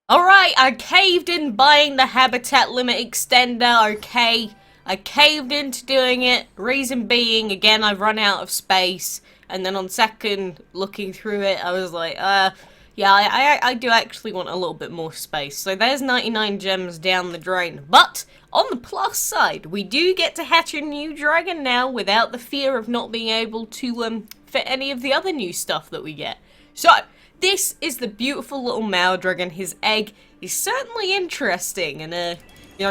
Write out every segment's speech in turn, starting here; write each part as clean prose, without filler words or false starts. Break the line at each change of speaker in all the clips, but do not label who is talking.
Alright, I caved in buying the habitat limit extender, okay. I caved into doing it, reason being, again, I've run out of space. And then on second looking through it, I was like, yeah, I do actually want a little bit more space. So there's 99 gems down the drain. But, on the plus side, we do get to hatch a new dragon now without the fear of not being able to fit any of the other new stuff that we get. So, this is the beautiful little male dragon. His egg is certainly interesting and,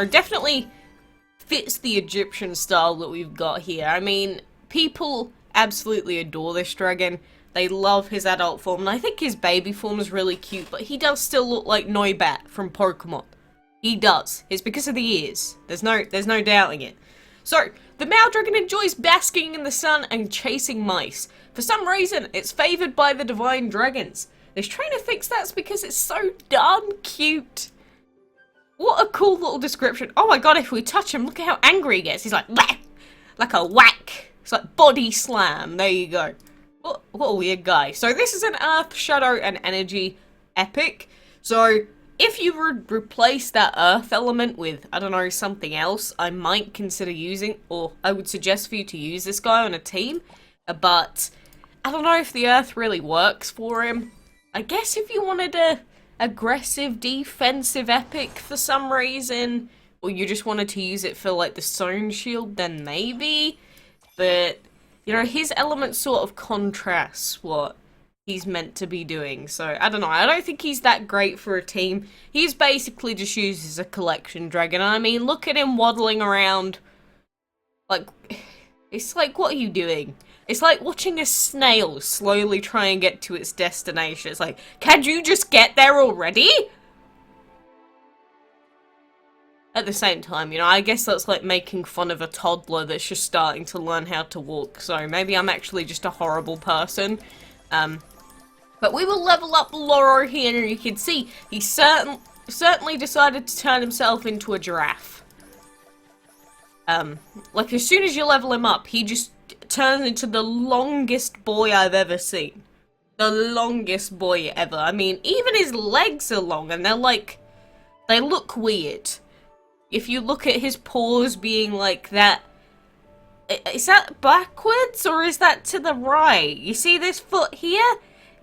definitely fits the Egyptian style that we've got here. I mean, people absolutely adore this dragon. They love his adult form, and I think his baby form is really cute, but he does still look like Noibat from Pokemon. He does. It's because of the ears. There's no doubting it. So, the male dragon enjoys basking in the sun and chasing mice. For some reason, it's favoured by the divine dragons. They're trying to fix that because it's so darn cute. What a cool little description. Oh my god, if we touch him, look at how angry he gets. He's like, whack! Like a whack. It's like body slam. There you go. What a weird guy. So this is an Earth, Shadow, and Energy epic. So if you would replace that Earth element with, I don't know, something else, I might consider using, or I would suggest for you to use this guy on a team. But I don't know if the Earth really works for him. I guess if you wanted a aggressive defensive epic for some reason, or you just wanted to use it for like the stone shield, then maybe. But, his element sort of contrasts what he's meant to be doing. So, I don't know. I don't think he's that great for a team. He's basically just used as a collection dragon. I mean, look at him waddling around. Like, it's like, what are you doing? It's like watching a snail slowly try and get to its destination. It's like, can you just get there already? At the same time, I guess that's like making fun of a toddler that's just starting to learn how to walk. So maybe I'm actually just a horrible person. But we will level up Loro here, and you can see he certainly decided to turn himself into a giraffe. Like as soon as you level him up, he just turns into the longest boy I've ever seen. The longest boy ever. I mean, even his legs are long, and they look weird. If you look at his paws being like that, is that backwards or is that to the right? You see this foot here?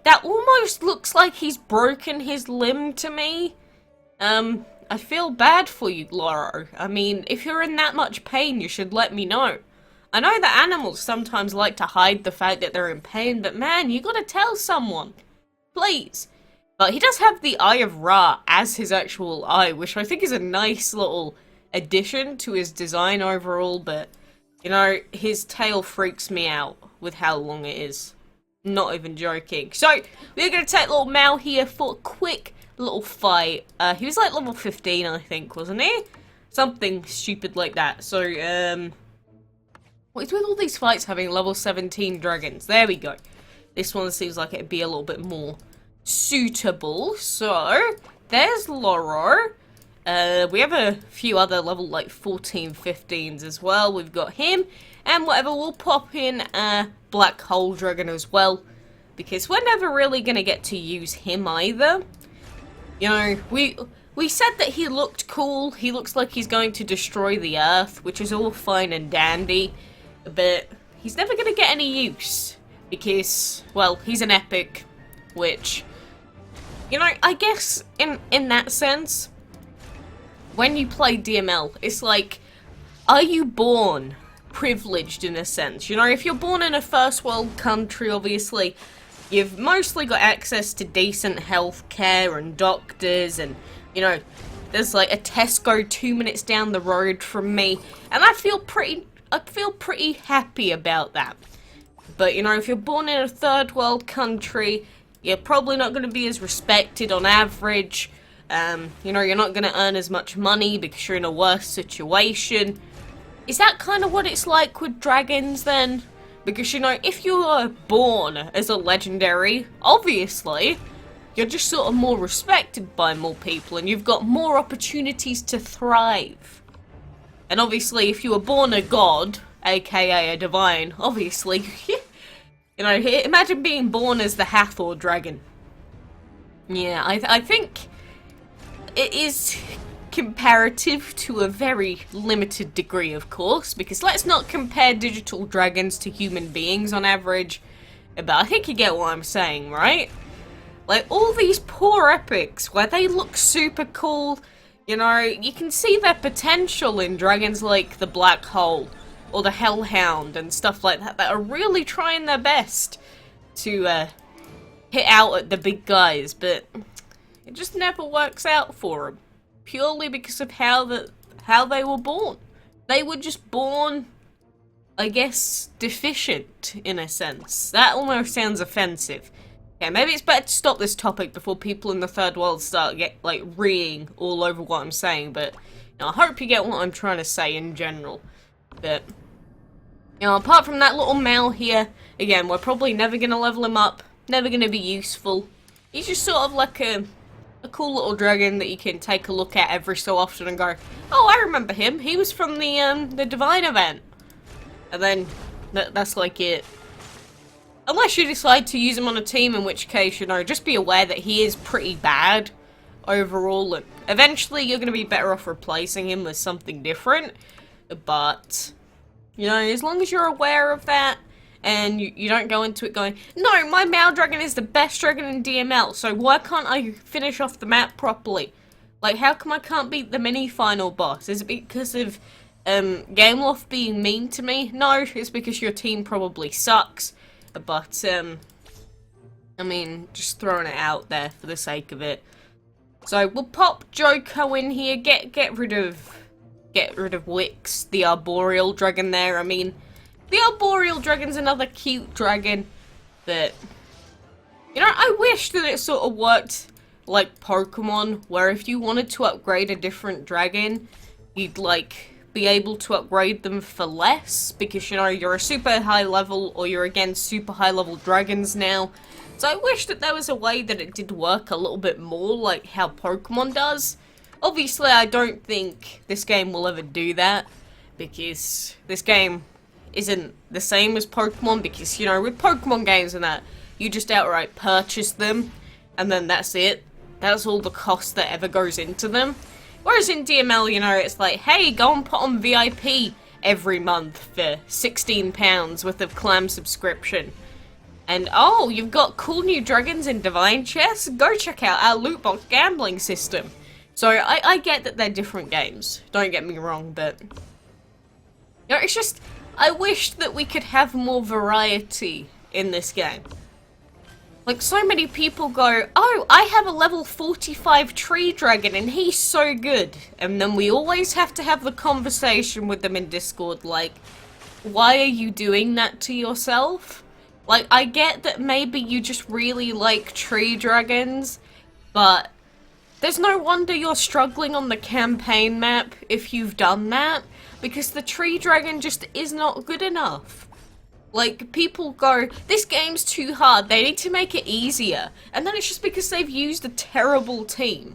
That almost looks like he's broken his limb to me. I feel bad for you, Loro. I mean, if you're in that much pain, you should let me know. I know that animals sometimes like to hide the fact that they're in pain, but man, you gotta tell someone. Please. But he does have the Eye of Ra as his actual eye, which I think is a nice little addition to his design overall, but, his tail freaks me out with how long it is. Not even joking. So, we're gonna take little Mal here for a quick little fight. He was like level 15, I think, wasn't he? Something stupid like that. So, what's with all these fights having level 17 dragons? There we go. This one seems like it'd be a little bit more suitable. So, there's Loro. We have a few other level like 14, 15s as well. We've got him. And whatever, we'll pop in a Black Hole Dragon as well. Because we're never really going to get to use him either. We said that he looked cool. He looks like he's going to destroy the Earth, which is all fine and dandy. But he's never going to get any use. Because, well, he's an epic. Which, I guess in that sense, when you play DML, it's like, are you born privileged in a sense? If you're born in a first world country, obviously, you've mostly got access to decent healthcare and doctors, and, there's like a Tesco 2 minutes down the road from me, and I feel pretty happy about that. But, if you're born in a third world country, you're probably not going to be as respected on average. You're not going to earn as much money because you're in a worse situation. Is that kind of what it's like with dragons then? Because, if you are born as a legendary, obviously, you're just sort of more respected by more people and you've got more opportunities to thrive. And obviously, if you were born a god, aka a divine, obviously, imagine being born as the Hathor dragon. Yeah, I think it is comparative to a very limited degree, of course, because let's not compare digital dragons to human beings on average, but I think you get what I'm saying, right? Like, all these poor epics where they look super cool, you know, you can see their potential in dragons like the Black Hole or the Hellhound and stuff like that are really trying their best to hit out at the big guys, but it just never works out for them. Purely because of how they were born. They were just born, I guess, deficient, in a sense. That almost sounds offensive. Okay, maybe it's better to stop this topic before people in the third world start reeing all over what I'm saying, but, you know, I hope you get what I'm trying to say in general. But, you know, apart from that little male here, again, we're probably never gonna level him up, never gonna be useful. He's just sort of like a cool little dragon that you can take a look at every so often and go, oh, I remember him. He was from the Divine event. And then that's like it. Unless you decide to use him on a team, in which case, you know, just be aware that he is pretty bad overall. And eventually, you're going to be better off replacing him with something different. But, you know, as long as you're aware of that, and you don't go into it going, no, my male dragon is the best dragon in DML, so why can't I finish off the map properly? Like, how come I can't beat the mini-final boss? Is it because of Gameloft being mean to me? No, it's because your team probably sucks. But, I mean, just throwing it out there for the sake of it. So, we'll pop Joko in here, get rid of Wix, the arboreal dragon there. I mean, the arboreal dragon's another cute dragon that, you know, I wish that it sort of worked like Pokemon, where if you wanted to upgrade a different dragon, you'd, like, be able to upgrade them for less, because, you know, you're a super high level, or you're against super high level dragons now. So I wish that there was a way that it did work a little bit more like how Pokemon does. Obviously, I don't think this game will ever do that, because this game isn't the same as Pokemon, because, you know, with Pokemon games and that, you just outright purchase them, and then that's it. That's all the cost that ever goes into them. Whereas in DML, you know, it's like, hey, go and put on VIP every month for £16 worth of clam subscription. And, oh, you've got cool new dragons in Divine Chess? Go check out our loot box gambling system. So, I get that they're different games. Don't get me wrong, but, you know, it's just, I wish that we could have more variety in this game. Like, so many people go, oh, I have a level 45 tree dragon and he's so good. And then we always have to have the conversation with them in Discord, like, why are you doing that to yourself? Like, I get that maybe you just really like tree dragons, but there's no wonder you're struggling on the campaign map if you've done that, because the tree dragon just is not good enough. Like, people go, this game's too hard, they need to make it easier. And then it's just because they've used a terrible team.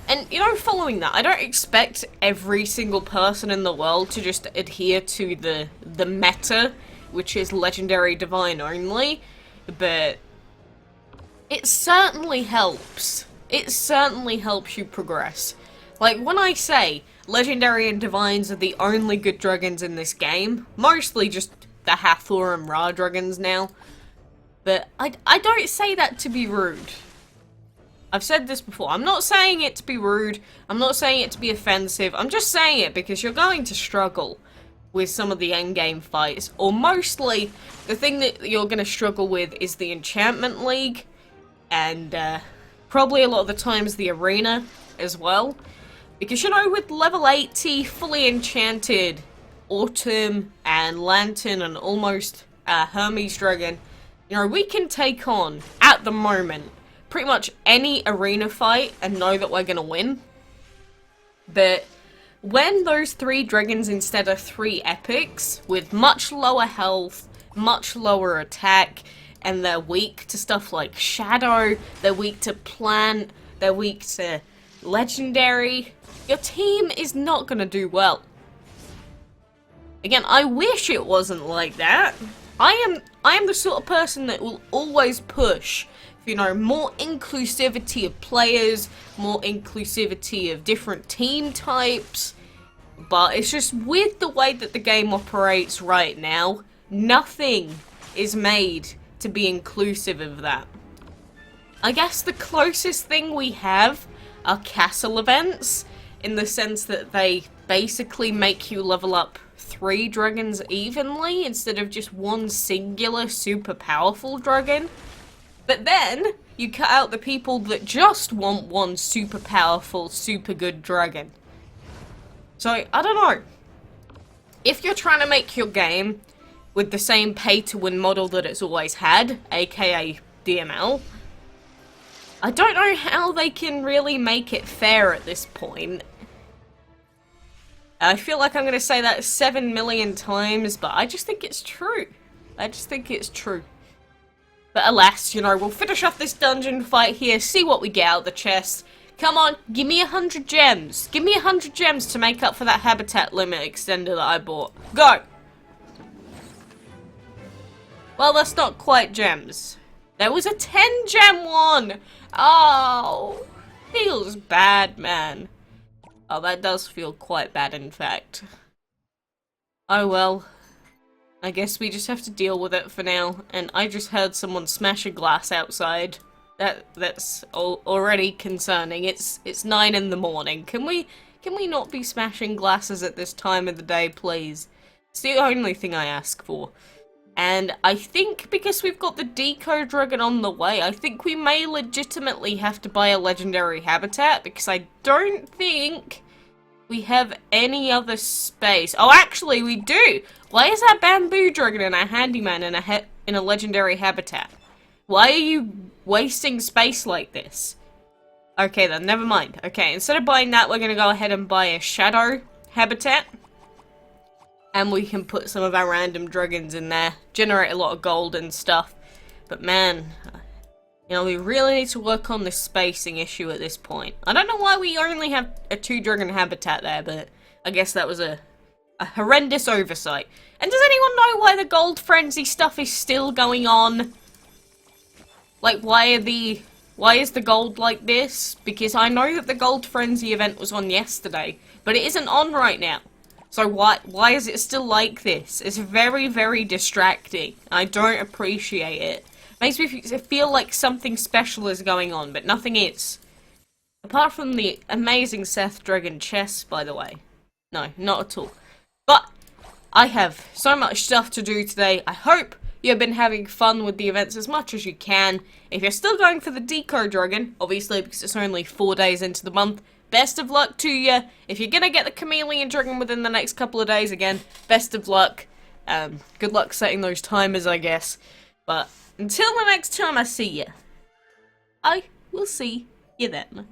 And, you know, following that, I don't expect every single person in the world to just adhere to the meta, which is Legendary Divine only, but it certainly helps. It certainly helps you progress. Like, when I say Legendary and Divines are the only good dragons in this game, mostly just the Hathor and Ra dragons now, but I don't say that to be rude. I've said this before. I'm not saying it to be rude. I'm not saying it to be offensive. I'm just saying it because you're going to struggle with some of the endgame fights, or mostly the thing that you're going to struggle with is the Enchantment League, and probably a lot of the times the arena as well. Because, you know, with level 80, fully enchanted Autumn and Lantern and almost Hermes Dragon, you know, we can take on, at the moment, pretty much any arena fight and know that we're gonna win. But when those 3 dragons instead are 3 epics with much lower health, much lower attack, and they're weak to stuff like Shadow, they're weak to Plant, they're weak to Legendary, your team is not gonna do well. Again, I wish it wasn't like that. I am the sort of person that will always push you know, more inclusivity of players, more inclusivity of different team types. But it's just with the way that the game operates right now, nothing is made to be inclusive of that. I guess the closest thing we have are castle events, in the sense that they basically make you level up 3 dragons evenly instead of just one singular super powerful dragon. But then you cut out the people that just want one super powerful, super good dragon. So, I don't know. If you're trying to make your game with the same pay-to-win model that it's always had, aka DML, I don't know how they can really make it fair at this point. I feel like I'm going to say that 7 million times, but I just think it's true. I just think it's true. But alas, you know, we'll finish off this dungeon fight here, see what we get out of the chest. Come on, give me 100 gems. Give me 100 gems to make up for that habitat limit extender that I bought. Go! Well, that's not quite gems. There was a 10 gem one! Oh, feels bad, man. Oh, that does feel quite bad, in fact. Oh well. I guess we just have to deal with it for now. And I just heard someone smash a glass outside. That's already concerning. It's 9 in the morning. Can we not be smashing glasses at this time of the day, please? It's the only thing I ask for. And I think because we've got the Deco Dragon on the way, I think we may legitimately have to buy a legendary habitat, because I don't think we have any other space. Oh, actually, we do! Why is that Bamboo Dragon and a Handyman in a legendary habitat? Why are you wasting space like this? Okay then, never mind. Okay, instead of buying that, we're gonna go ahead and buy a Shadow habitat. And we can put some of our random dragons in there. Generate a lot of gold and stuff. But man, you know, we really need to work on this spacing issue at this point. I don't know why we only have a 2-dragon habitat there, but I guess that was a horrendous oversight. And does anyone know why the gold frenzy stuff is still going on? Like, why is the gold like this? Because I know that the gold frenzy event was on yesterday, but it isn't on right now. So why is it still like this? It's very, very distracting. I don't appreciate it. Makes me feel like something special is going on, but nothing is. Apart from the amazing Seth Dragon chest, by the way. No, not at all. But I have so much stuff to do today. I hope you've been having fun with the events as much as you can. If you're still going for the Deco Dragon, obviously because it's only 4 days into the month, best of luck to you. If you're gonna get the Chameleon Dragon within the next couple of days, again, best of luck. Good luck setting those timers, I guess. But until the next time I see you, I will see you then.